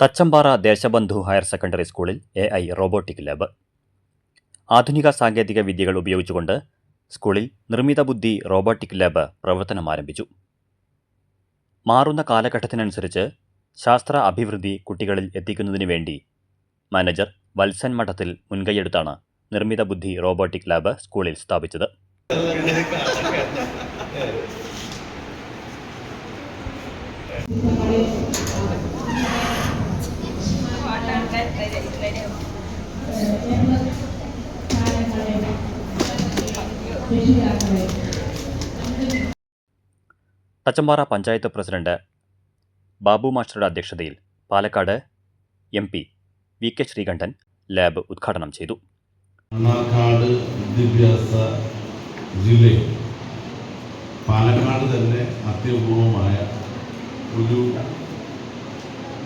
Thachampara Deshbandhu higher secondary സ്കൂളിൽ AI robotic lab. ആധുനിക സാങ്കേതിക വിദ്യകൾ ഉപയോഗിച്ചുകൊണ്ട് സ്കൂളിൽ നിർമ്മിത ബുദ്ധി റോബോട്ടിക് ലാബ് പ്രവർത്തനം ആരംഭിച്ചു. മാറുന്ന കാലഘട്ടത്തിനനുസരിച്ച് ശാസ്ത്ര അഭിവൃദ്ധി കുട്ടികളിൽ എത്തിക്കുന്നതിനു വേണ്ടി മാനേജർ വത്സൻ മഠത്തിൽ മുൻകൈയെടുത്താണ് നിർമ്മിത ബുദ്ധി റോബോട്ടിക് ലാബ് സ്കൂളിൽ സ്ഥാപിച്ചത്. തച്ചമ്പാറ പഞ്ചായത്ത് പ്രസിഡന്റ് ബാബു മാസ്റ്ററുടെ അധ്യക്ഷതയിൽ Palakkad MP VK Sreekandan lab ഉദ്ഘാടനം ചെയ്തു. മണ്ണാർക്കാട് വിദ്യാഭ്യാസ ജില്ലയിൽ പാലക്കാട് തന്നെ അത്യപൂർവമായ ഒരു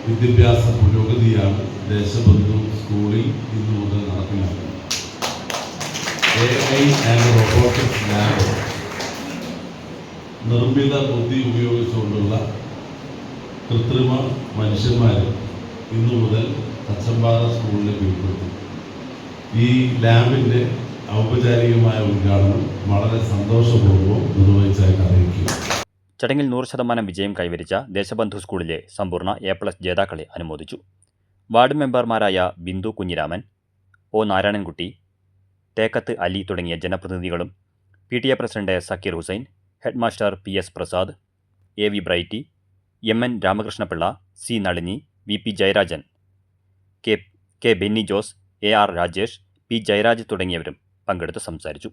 വിദ്യാഭ്യാസ പുരോഗതിയാണ് ദേശബന്ധു സ്കൂളിൽ ഇന്നു മുതൽ നടപ്പിലാക്കുന്നത്. AI ആൻഡ് റോബോട്ടിക്സ് ലാബ് നിർമ്മിത ബുദ്ധി ഉപയോഗിച്ചുകൊണ്ടുള്ള കൃത്രിമ മനുഷ്യന്മാർ ഇന്നു മുതൽ തച്ചമ്പാറ സ്കൂളിൽ കീഴ്പ്പെടുത്തി. ഈ ലാബിൻ്റെ ഔപചാരികമായ ഉദ്ഘാടനം വളരെ സന്തോഷപൂർവ്വം നിർവഹിച്ചായിട്ട് അറിയിക്കുക. ചടങ്ങിൽ 100% വിജയം കൈവരിച്ച ദേശബന്ധു സ്കൂളിലെ സമ്പൂർണ്ണ A+ ജേതാക്കളെ അനുമോദിച്ചു. വാർഡ് മെമ്പർമാരായ ബിന്ദു കുഞ്ഞിരാമൻ, O നാരായണൻകുട്ടി, തേക്കത്ത് അലി തുടങ്ങിയ ജനപ്രതിനിധികളും PTA president Zakir Hussain, headmaster PS Prasad, AV Brighty, MN Ramakrishna Pillai, C Nalini, VP Jayarajan, K Benny Jose, AR Rajesh, P Jayaraj തുടങ്ങിയവരും പങ്കെടുത്ത് സംസാരിച്ചു.